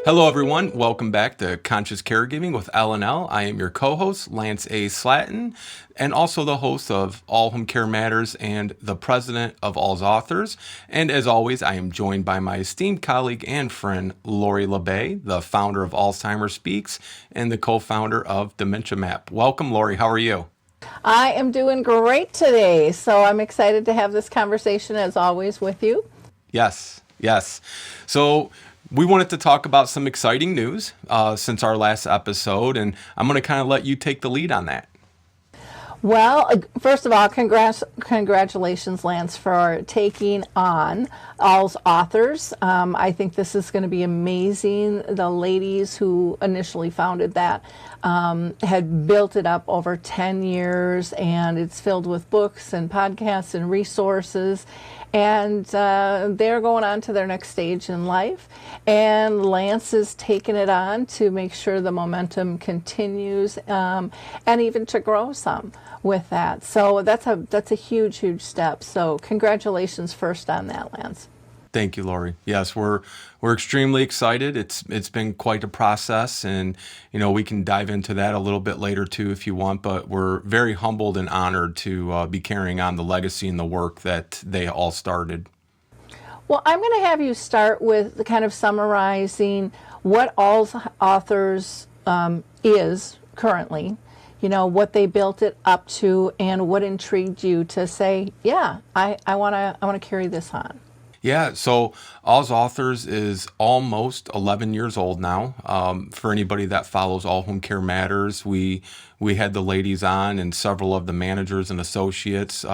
Hello, everyone. Welcome back to Conscious Caregiving with L&L. I am your co-host, Lance A. Slatton, and also the host of All Home Care Matters and the president of AlzAuthors. And as always, I am joined by my esteemed colleague and friend, Lori La Bey, the founder of Alzheimer Speaks and the co-founder of Dementia Map. Welcome, Lori. How are you? I am doing great today, so I'm excited to have this conversation as always with you. Yes. So we wanted to talk about some exciting news since our last episode, and I'm going to kind of let you take the lead on that. Well, first of all, congratulations, Lance, for taking on AlzAuthors. I think this is going to be amazing. The ladies who initially founded that had built it up over 10 years, and it's filled with books and podcasts and resources. And they're going on to their next stage in life. And Lance is taking it on to make sure the momentum continues and even to grow some with that. So that's a huge step. So congratulations first on that, Lance. Thank you, Lori. Yes, we're extremely excited. It's been quite a process, and we can dive into that a little bit later too if you want. But we're very humbled and honored to be carrying on the legacy and the work that they all started. Well, I'm going to have you start with the kind of summarizing what AlzAuthors is currently. What they built it up to, and what intrigued you to say, yeah, I want to carry this on. Yeah, so AlzAuthors is almost 11 years old now. For anybody that follows All Home Care Matters, we had the ladies on and several of the managers and associates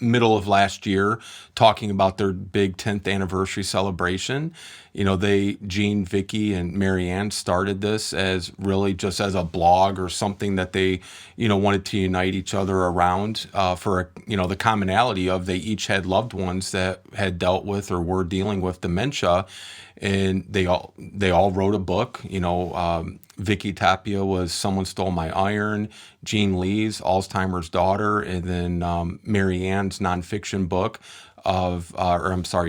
middle of last year talking about their big 10th anniversary celebration. Jean, Vicky, and Marianne started this as really just as a blog or something that they, wanted to unite each other around for, the commonality of they each had loved ones that had dealt with or were dealing with dementia. And they all wrote a book. Vicky Tapia was Someone Stole My Iron, Jean Lee's Alzheimer's Daughter, and then Marianne's nonfiction book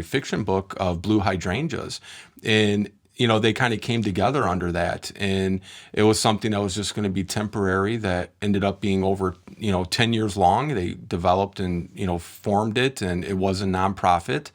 fiction book of Blue Hydrangeas. And they kind of came together under that, and it was something that was just going to be temporary that ended up being over 10 years long. They developed and formed it, and it was a nonprofit.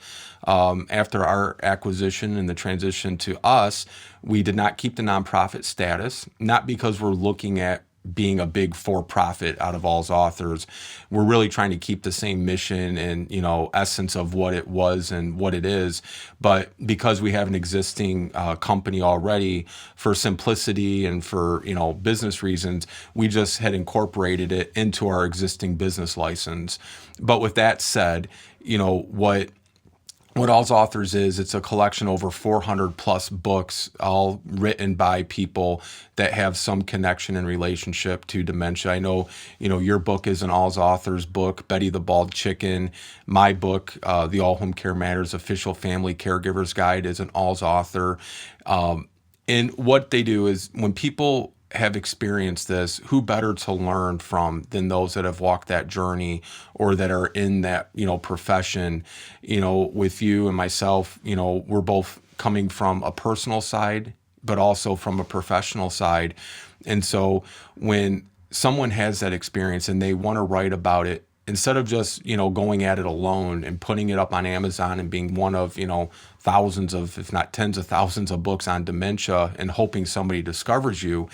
After our acquisition and the transition to us, we did not keep the nonprofit status, not because we're looking at being a big for-profit out of AlzAuthors. We're really trying to keep the same mission and, essence of what it was and what it is. But because we have an existing company already, for simplicity and for, business reasons, we just had incorporated it into our existing business license. But with that said, what AlzAuthors is, it's a collection of over 400 plus books, all written by people that have some connection and relationship to dementia. I know, your book is an AlzAuthors book, Betty the Bald Chicken. My book, the All Home Care Matters Official Family Caregivers Guide, is an AlzAuthor. And what they do is when people have experienced this, who better to learn from than those that have walked that journey or that are in that, profession. With you and myself, we're both coming from a personal side, but also from a professional side. And so when someone has that experience and they want to write about it, instead of just, going at it alone and putting it up on Amazon and being one of, thousands of, if not tens of thousands of books on dementia and hoping somebody discovers you,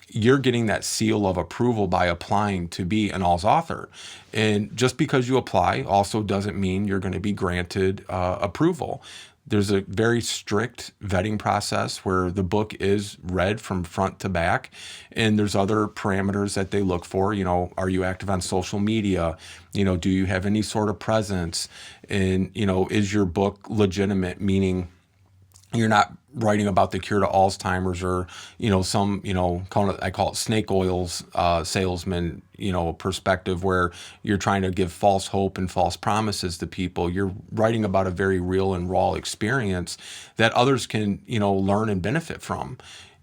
you're getting that seal of approval by applying to be an AlzAuthor. And just because you apply also doesn't mean you're going to be granted approval. There's a very strict vetting process where the book is read from front to back, and there's other parameters that they look for. Are you active on social media? Do you have any sort of presence? And, is your book legitimate, meaning you're not writing about the cure to Alzheimer's or, some, I call it snake oils salesman, perspective where you're trying to give false hope and false promises to people. You're writing about a very real and raw experience that others can, learn and benefit from.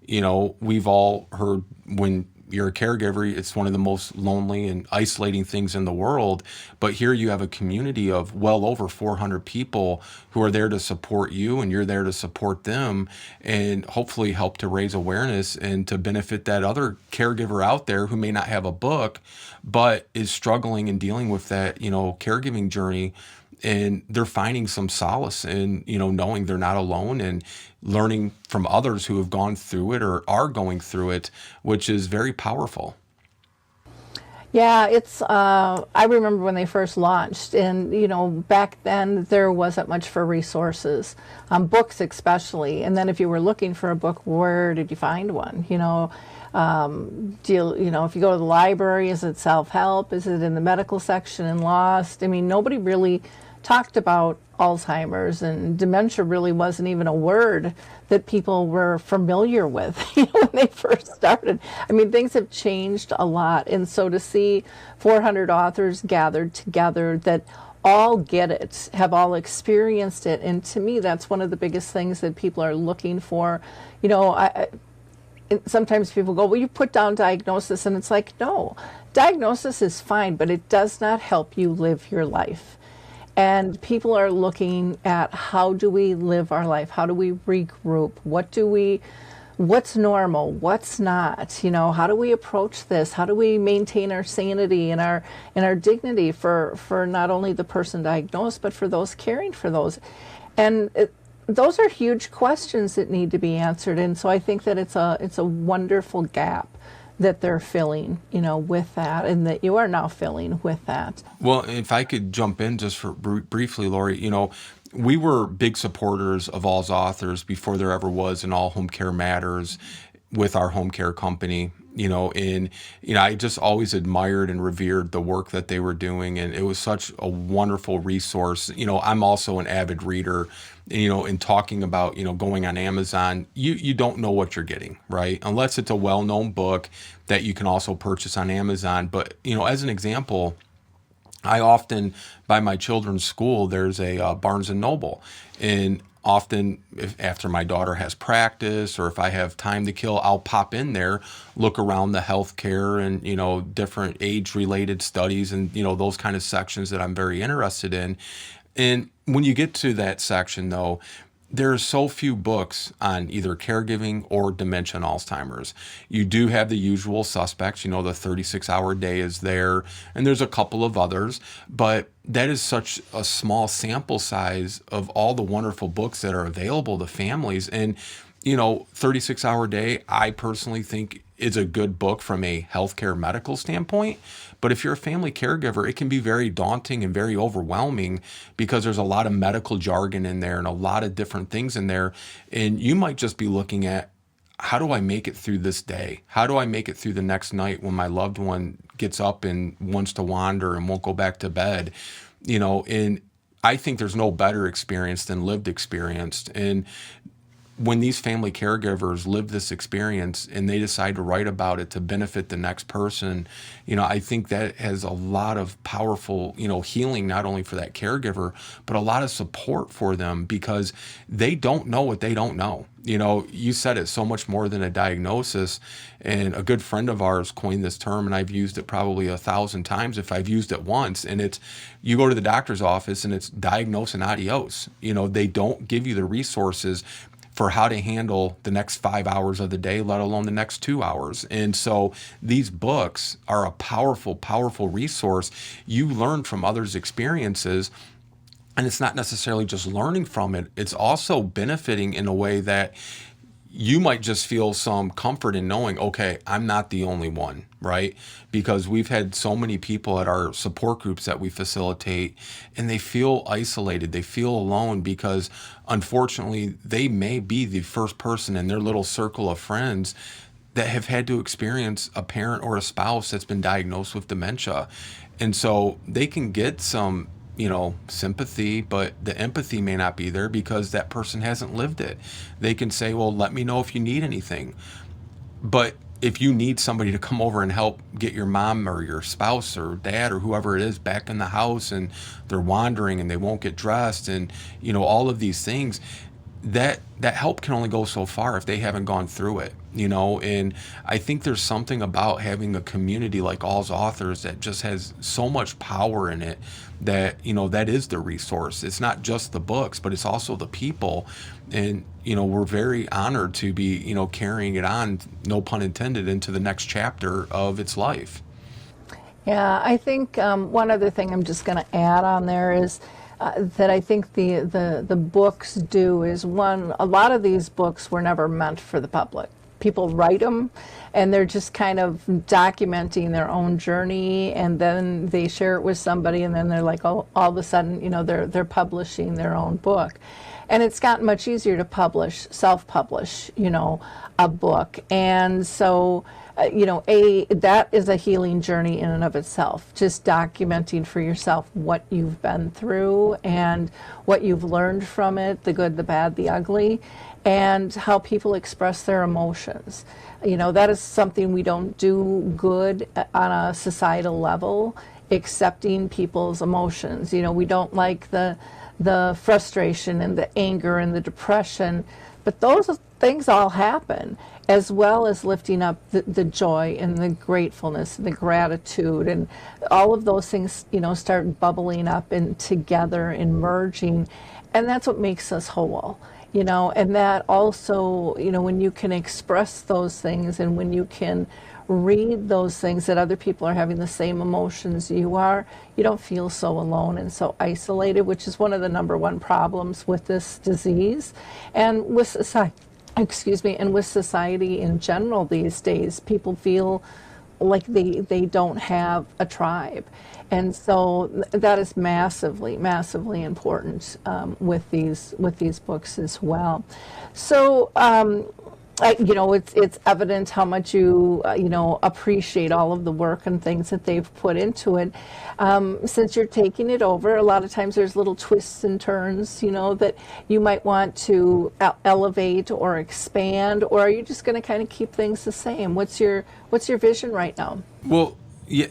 We've all heard when you're a caregiver, it's one of the most lonely and isolating things in the world. But here you have a community of well over 400 people who are there to support you, and you're there to support them, and hopefully help to raise awareness and to benefit that other caregiver out there who may not have a book, but is struggling and dealing with that, caregiving journey. And they're finding some solace in, knowing they're not alone, and learning from others who have gone through it or are going through it, which is very powerful. Yeah, it's, I remember when they first launched, and, back then there wasn't much for resources, books especially. And then if you were looking for a book, where did you find one? If you go to the library, is it self-help? Is it in the medical section and lost? I mean, nobody really talked about Alzheimer's, and dementia really wasn't even a word that people were familiar with when they first started. I mean, things have changed a lot. And so to see 400 authors gathered together that all get it, have all experienced it, and to me, that's one of the biggest things that people are looking for. Sometimes people go, well, you put down diagnosis, and it's like, no, diagnosis is fine, but it does not help you live your life. And people are looking at, how do we live our life? How do we regroup? What's normal? What's not? How do we approach this? How do we maintain our sanity and our dignity for not only the person diagnosed, but for those caring for those? And those are huge questions that need to be answered. And so I think that it's a wonderful gap that they're filling, with that, and that you are now filling with that. Well, if I could jump in just for briefly, Lori, we were big supporters of AlzAuthors before there ever was an All Home Care Matters with our home care company. I just always admired and revered the work that they were doing, and it was such a wonderful resource. I'm also an avid reader, in talking about, going on Amazon, you don't know what you're getting, right? Unless it's a well-known book that you can also purchase on Amazon. But, as an example, I often, by my children's school, there's a Barnes and Noble, and often after my daughter has practice, or if I have time to kill, I'll pop in there, look around the healthcare and, different age-related studies and, those kind of sections that I'm very interested in. And when you get to that section, though, there's so few books on either caregiving or dementia and Alzheimer's. You do have the usual suspects, the 36-hour day is there, and there's a couple of others, but that is such a small sample size of all the wonderful books that are available to families. And, 36-hour day, I personally think is a good book from a healthcare medical standpoint. But if you're a family caregiver, it can be very daunting and very overwhelming, because there's a lot of medical jargon in there and a lot of different things in there. And you might just be looking at, how do I make it through this day? How do I make it through the next night when my loved one gets up and wants to wander and won't go back to bed? And I think there's no better experience than lived experience. And when these family caregivers live this experience and they decide to write about it to benefit the next person, I think that has a lot of powerful, healing, not only for that caregiver, but a lot of support for them, because they don't know what they don't know. You said it, so much more than a diagnosis. And a good friend of ours coined this term, and I've used it probably 1,000 times if I've used it once. And it's, you go to the doctor's office and it's diagnose and adios. They don't give you the resources for how to handle the next 5 hours of the day, let alone the next 2 hours. And so these books are a powerful, powerful resource. You learn from others' experiences, and it's not necessarily just learning from it. It's also benefiting in a way that you might just feel some comfort in knowing, okay, I'm not the only one, right? Because we've had so many people at our support groups that we facilitate, and they feel isolated. They feel alone because, unfortunately, they may be the first person in their little circle of friends that have had to experience a parent or a spouse that's been diagnosed with dementia. And so they can get some sympathy, but the empathy may not be there because that person hasn't lived it. They can say, well, let me know if you need anything. But if you need somebody to come over and help get your mom or your spouse or dad or whoever it is back in the house, and they're wandering and they won't get dressed, and all of these things, that help can only go so far if they haven't gone through it, and I think there's something about having a community like AlzAuthors that just has so much power in it, that that is the resource. It's not just the books, but it's also the people. And we're very honored to be carrying it on, no pun intended, into the next chapter of its life. Yeah, I think one other thing I'm just going to add on there is that I think the books do is, one, a lot of these books were never meant for the public. People write them and they're just kind of documenting their own journey, and then they share it with somebody, and then they're like, oh, all of a sudden, they're publishing their own book. And it's gotten much easier to self-publish, a book. And so that is a healing journey in and of itself, just documenting for yourself what you've been through and what you've learned from it, the good, the bad, the ugly, and how people express their emotions. That is something we don't do good on a societal level, accepting people's emotions. We don't like the frustration and the anger and the depression, but those things all happen, as well as lifting up the joy and the gratefulness and the gratitude, and all of those things start bubbling up and together and merging, and that's what makes us whole. And that also, when you can express those things, and when you can read those things, that other people are having the same emotions you are, you don't feel so alone and so isolated, which is one of the number one problems with this disease and with society. And with society in general these days, people feel like they don't have a tribe. And so that is massively, massively important with these books as well. So, it's evident how much you appreciate all of the work and things that they've put into it. Since you're taking it over, a lot of times there's little twists and turns, that you might want to elevate or expand, or are you just going to kind of keep things the same? What's your vision right now? Well, yeah.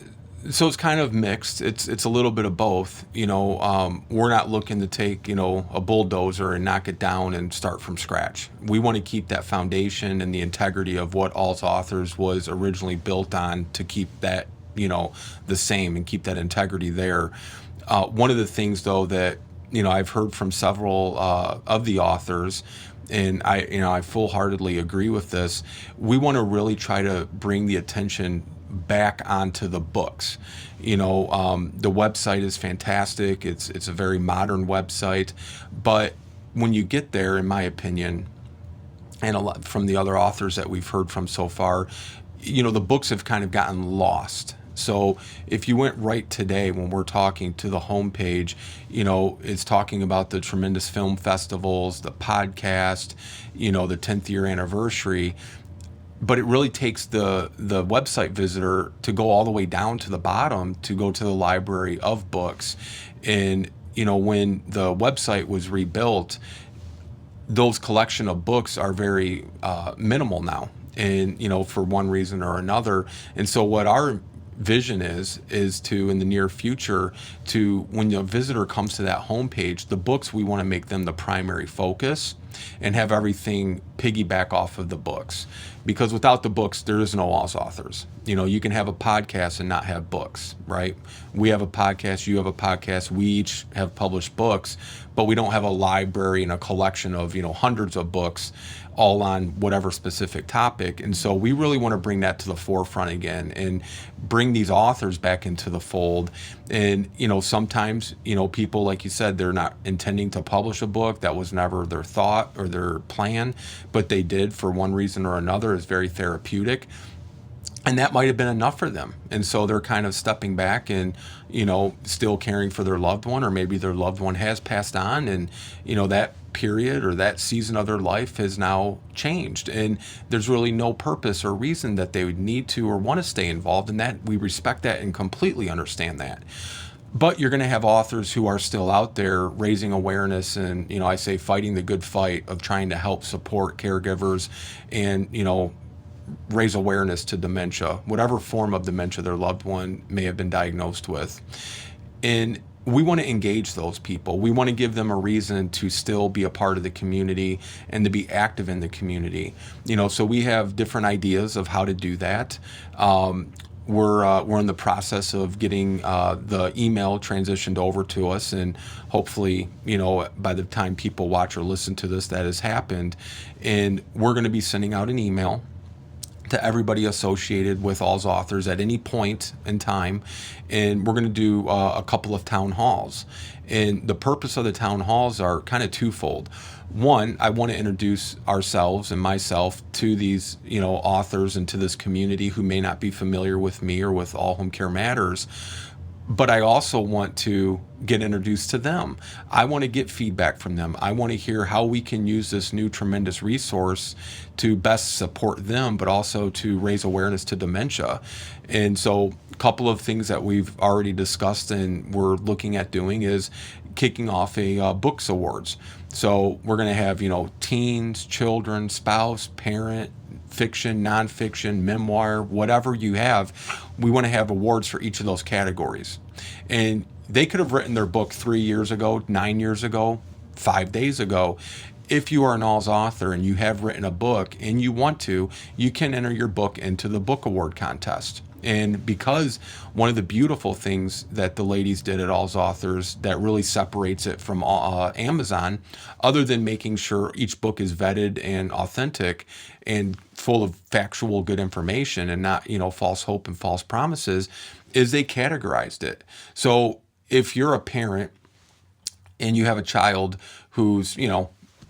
So it's kind of mixed. It's a little bit of both. We're not looking to take a bulldozer and knock it down and start from scratch. We want to keep that foundation and the integrity of what AlzAuthors was originally built on, to keep that the same and keep that integrity there. One of the things, though, that I've heard from several of the authors, and I full-heartedly agree with this. We want to really try to bring the attention back onto the books. The website is fantastic. It's a very modern website, but when you get there, in my opinion, and a lot from the other authors that we've heard from so far, the books have kind of gotten lost. So if you went right today, when we're talking to the homepage, it's talking about the tremendous film festivals, the podcast, the 10th year anniversary. But it really takes the website visitor to go all the way down to the bottom to go to the library of books. And, when the website was rebuilt, those collection of books are very minimal now, and, for one reason or another. And so what our vision is to, in the near future, to, when a visitor comes to that homepage, the books, we want to make them the primary focus and have everything piggyback off of the books. Because without the books, there is no AlzAuthors. You can have a podcast and not have books, right? We have a podcast, you have a podcast, we each have published books, but we don't have a library and a collection of, hundreds of books all on whatever specific topic. And so we really want to bring that to the forefront again and bring these authors back into the fold. And, sometimes, people, like you said, they're not intending to publish a book. That was never their thought or their plan, but they did for one reason or another. Is very therapeutic. And that might have been enough for them. And so they're kind of stepping back and, still caring for their loved one, or maybe their loved one has passed on, and, that period or that season of their life has now changed. And there's really no purpose or reason that they would need to or want to stay involved in that. We respect that and completely understand that. But you're going to have authors who are still out there raising awareness and, I say fighting the good fight of trying to help support caregivers and, raise awareness to dementia, whatever form of dementia their loved one may have been diagnosed with. And we want to engage those people. We want to give them a reason to still be a part of the community and to be active in the community. So we have different ideas of how to do that. We're in the process of getting the email transitioned over to us, and hopefully, by the time people watch or listen to this, that has happened. And we're going to be sending out an email to everybody associated with AlzAuthors at any point in time. And we're going to do a couple of town halls. And the purpose of the town halls are kind of twofold. One, I want to introduce ourselves and myself to these, authors and to this community who may not be familiar with me or with All Home Care Matters. But I also want to get introduced to them. I want to get feedback from them. I want to hear how we can use this new tremendous resource to best support them, but also to raise awareness to dementia. And so a couple of things that we've already discussed and we're looking at doing is kicking off a books awards. So we're going to have, teens, children, spouse, parent, fiction, nonfiction, memoir, whatever you have. We want to have awards for each of those categories. And they could have written their book 3 years ago, 9 years ago, 5 days ago. If you are an AlzAuthor and you have written a book and you want to, you can enter your book into the book award contest. And because one of the beautiful things that the ladies did at AlzAuthors that really separates it from Amazon, other than making sure each book is vetted and authentic and full of factual good information and not, false hope and false promises, is they categorized it. So if you're a parent and you have a child who's,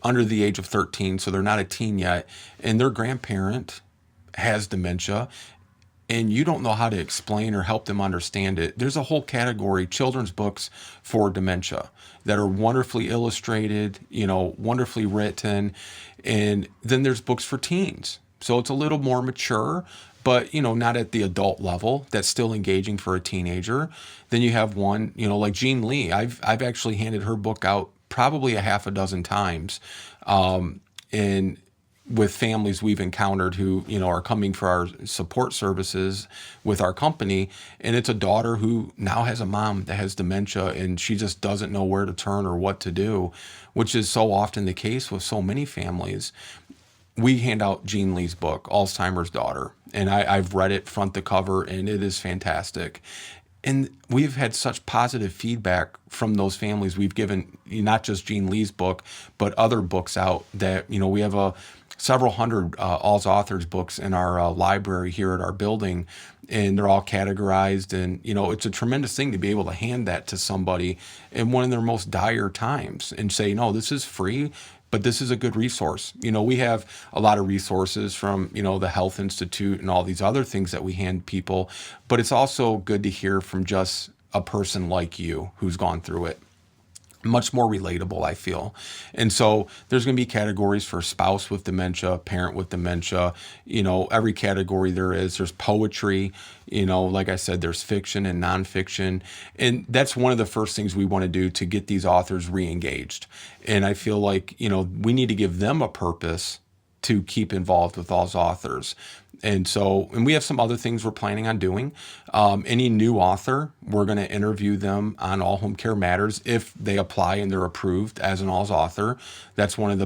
under the age of 13, so they're not a teen yet, and their grandparent has dementia, and you don't know how to explain or help them understand it, there's a whole category, children's books for dementia, that are wonderfully illustrated, wonderfully written. And then there's books for teens. So it's a little more mature, but, not at the adult level. That's still engaging for a teenager. Then you have one, like Jean Lee. I've actually handed her book out probably a half a dozen times. And with families we've encountered who, are coming for our support services with our company. And it's a daughter who now has a mom that has dementia and she just doesn't know where to turn or what to do, which is so often the case with so many families. We hand out Jean Lee's book, Alzheimer's Daughter, and I've read it front to cover, and it is fantastic. And we've had such positive feedback from those families. We've given not just Jean Lee's book, but other books out that, we have several hundred AlzAuthors books in our library here at our building, and they're all categorized. And, it's a tremendous thing to be able to hand that to somebody in one of their most dire times and say, no, this is free, but this is a good resource. We have a lot of resources from, the Health Institute and all these other things that we hand people, but it's also good to hear from just a person like you who's gone through it. Much more relatable, I feel. And so there's going to be categories for spouse with dementia, parent with dementia, every category there is. There's poetry, like I said, there's fiction and nonfiction. And that's one of the first things we want to do to get these authors re-engaged. And I feel like, we need to give them a purpose to keep involved with AlzAuthors. And we have some other things we're planning on doing. Any new author, we're going to interview them on All Home Care Matters if they apply and they're approved as an AlzAuthor. That's one of the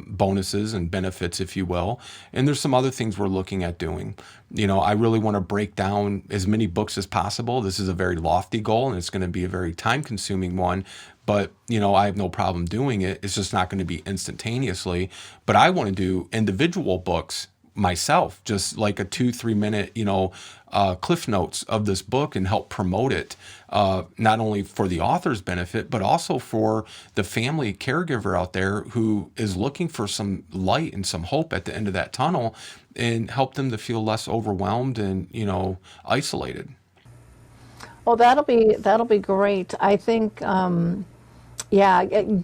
bonuses and benefits, if you will. And there's some other things we're looking at doing. I really want to break down as many books as possible. This is a very lofty goal, and it's going to be a very time-consuming one. But, I have no problem doing it. It's just not going to be instantaneously. But I want to do individual books myself, just like a 2-3 minute, cliff notes of this book and help promote it, not only for the author's benefit, but also for the family caregiver out there who is looking for some light and some hope at the end of that tunnel, and help them to feel less overwhelmed and, isolated. Well, that'll be great. I think,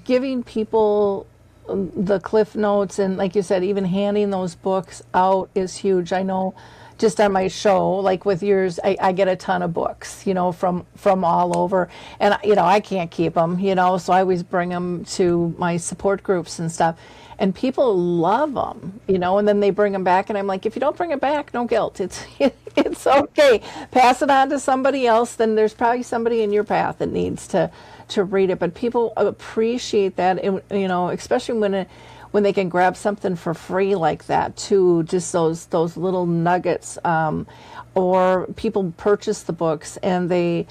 giving people the cliff notes, and like you said, even handing those books out is huge. I know just on my show, like with yours, I get a ton of books, from all over, and I can't keep them, so I always bring them to my support groups and stuff, and people love them, and then they bring them back, and I'm like, if you don't bring it back, no guilt. It's okay. Pass it on to somebody else. Then there's probably somebody in your path that needs to read it. But people appreciate that, and, especially when they can grab something for free like that too, just those little nuggets, or people purchase the books and they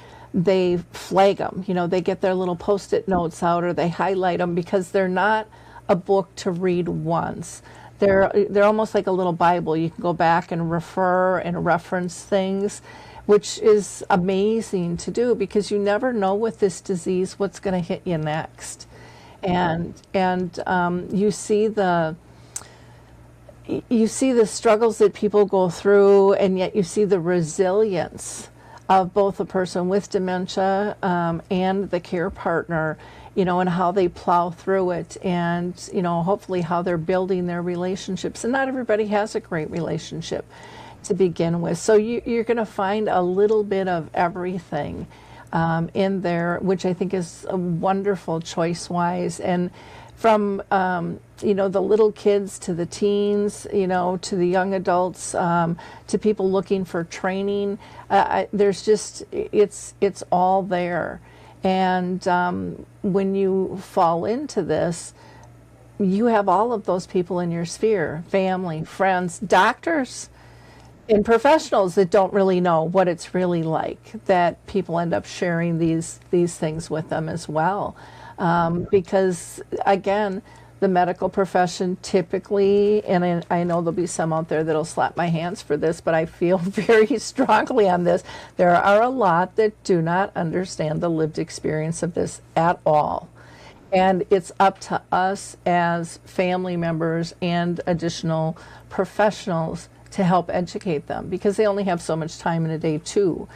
flag them. They get their little Post-it notes out, or they highlight them, because they're not a book to read once. They're almost like a little Bible. You can go back and refer and reference things, which is amazing to do, because you never know with this disease what's going to hit you next. And you see the struggles that people go through, and yet you see the resilience of both a person with dementia and the care partner, and how they plow through it, and hopefully how they're building their relationships. And not everybody has a great relationship to begin with, so you're going to find a little bit of everything in there, which I think is a wonderful choice-wise. And from the little kids to the teens, to the young adults, to people looking for training, there's just it's all there. And when you fall into this, you have all of those people in your sphere: family, friends, doctors, and professionals that don't really know what it's really like, that people end up sharing these things with them as well. Because again, the medical profession typically, and I know there'll be some out there that'll slap my hands for this, but I feel very strongly on this. There are a lot that do not understand the lived experience of this at all. And it's up to us as family members and additional professionals to help educate them, because they only have so much time in a day too.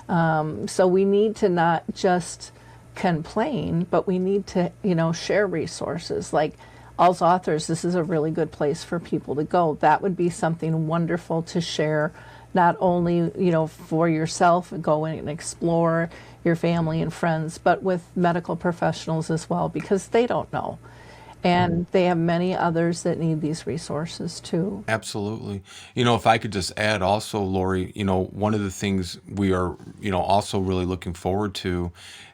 So we need to not just complain, but we need to, share resources like AlzAuthors. This is a really good place for people to go. That would be something wonderful to share, not only, for yourself, go in and explore your family and friends, but with medical professionals as well, because they don't know. And they have many others that need these resources too. Absolutely. If I could just add also, Lori, one of the things we are, also really looking forward to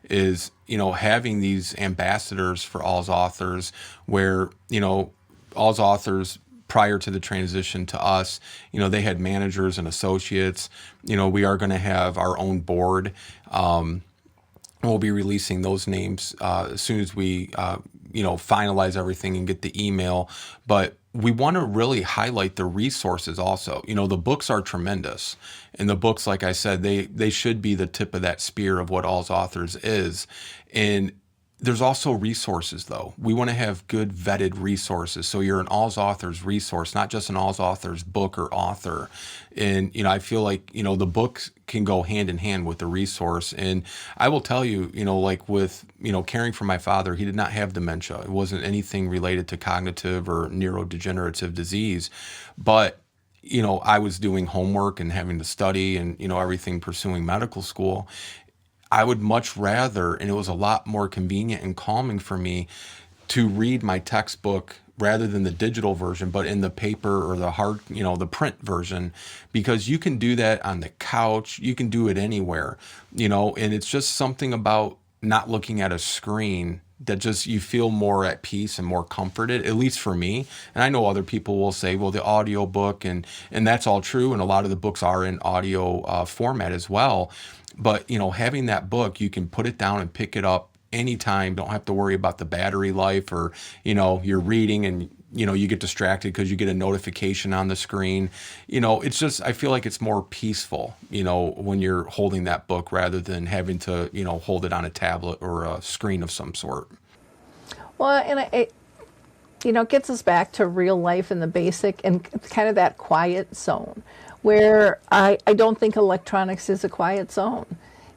is, having these ambassadors for AlzAuthors, where, AlzAuthors, prior to the transition to us, they had managers and associates. We are going to have our own board. We'll be releasing those names as soon as we, finalize everything and get the email. But we want to really highlight the resources also. The books are tremendous. And the books, like I said, they should be the tip of that spear of what AlzAuthors is. And there's also resources, though. We want to have good vetted resources. So you're an AlzAuthors resource, not just an AlzAuthors book or author. And, I feel like, the books can go hand in hand with the resource. And I will tell you, like with, caring for my father, he did not have dementia. It wasn't anything related to cognitive or neurodegenerative disease. But, I was doing homework and having to study and, everything, pursuing medical school. I would much rather, and it was a lot more convenient and calming for me to read my textbook rather than the digital version, but in the paper or the hard, the print version, because you can do that on the couch. You can do it anywhere, and it's just something about not looking at a screen that just you feel more at peace and more comforted, at least for me. And I know other people will say, well, the audio book, and that's all true. And a lot of the books are in audio format as well. But, having that book, you can put it down and pick it up anytime. Don't have to worry about the battery life, or, you're reading and, you get distracted because you get a notification on the screen. It's just, I feel like it's more peaceful, when you're holding that book rather than having to, hold it on a tablet or a screen of some sort. Well, and it gets us back to real life and the basic and kind of that quiet zone, where I don't think electronics is a quiet zone.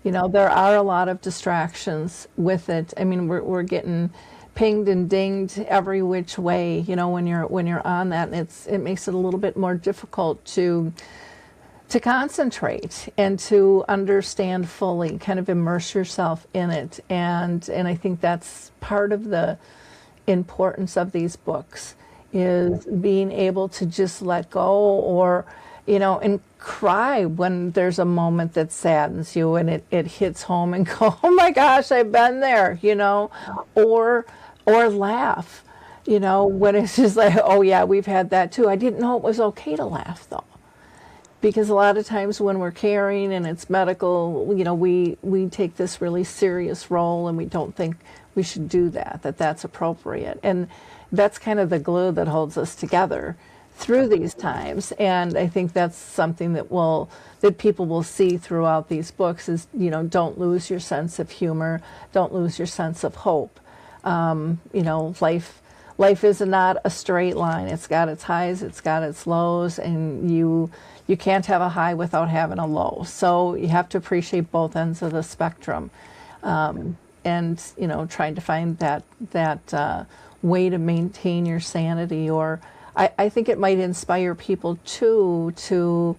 There are a lot of distractions with it. I mean, we're getting pinged and dinged every which way, when you're on that, and it makes it a little bit more difficult to concentrate and to understand fully, kind of immerse yourself in it. And I think that's part of the importance of these books, is being able to just let go, or and cry when there's a moment that saddens you and it hits home, and go, oh my gosh, I've been there, or laugh, when it's just like, oh yeah, we've had that too. I didn't know it was okay to laugh, though, because a lot of times when we're caring and it's medical, we take this really serious role, and we don't think we should do that's appropriate. And that's kind of the glue that holds us together through these times. And I think that's something that people will see throughout these books is, don't lose your sense of humor, don't lose your sense of hope. Life is not a straight line. It's got its highs, it's got its lows, and you can't have a high without having a low. So you have to appreciate both ends of the spectrum. And trying to find that way to maintain your sanity. Or I think it might inspire people too to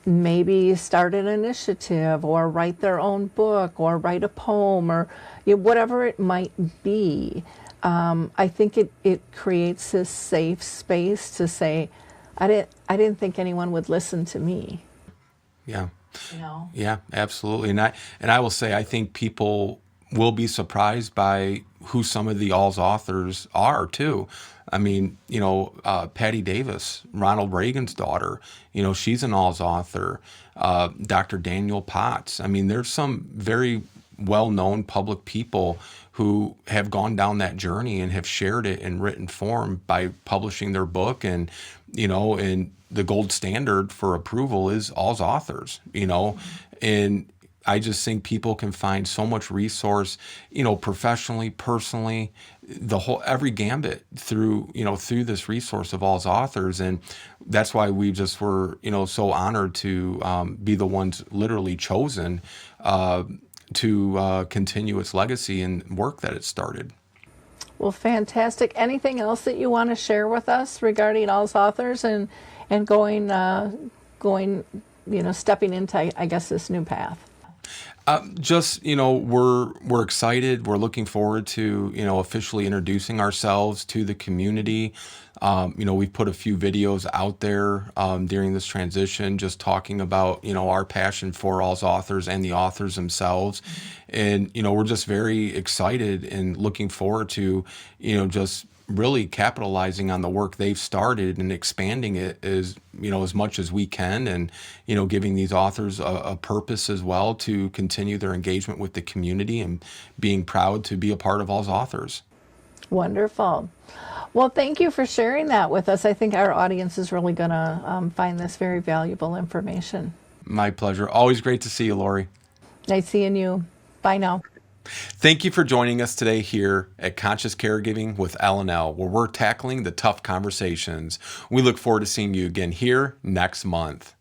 maybe start an initiative, or write their own book, or write a poem, or whatever it might be. I think it creates this safe space to say, I didn't think anyone would listen to me. Yeah. Yeah, absolutely. And I will say, I think people will be surprised by who some of the AlzAuthors are too. I mean, Patty Davis, Ronald Reagan's daughter, she's an AlzAuthor. Dr. Daniel Potts. I mean, there's some very well-known public people who have gone down that journey and have shared it in written form by publishing their book. And, and the gold standard for approval is AlzAuthors, and I just think people can find so much resource, professionally, personally, every gambit through this resource of AlzAuthors. And that's why we just were, so honored to be the ones literally chosen to continue its legacy and work that it started. Well, fantastic. Anything else that you want to share with us regarding AlzAuthors and going, stepping into, I guess, this new path? We're excited. We're looking forward to, officially introducing ourselves to the community. We've put a few videos out there during this transition, just talking about, our passion for AlzAuthors and the authors themselves. And, we're just very excited and looking forward to, just really capitalizing on the work they've started and expanding it as much as we can, and giving these authors a purpose as well to continue their engagement with the community, and being proud to be a part of AlzAuthors. Wonderful. Well, thank you for sharing that with us. I think our audience is really going to find this very valuable information. My pleasure. Always great to see you, Lori. Nice seeing you. Bye now. Thank you for joining us today here at Conscious Caregiving with L&L, where we're tackling the tough conversations. We look forward to seeing you again here next month.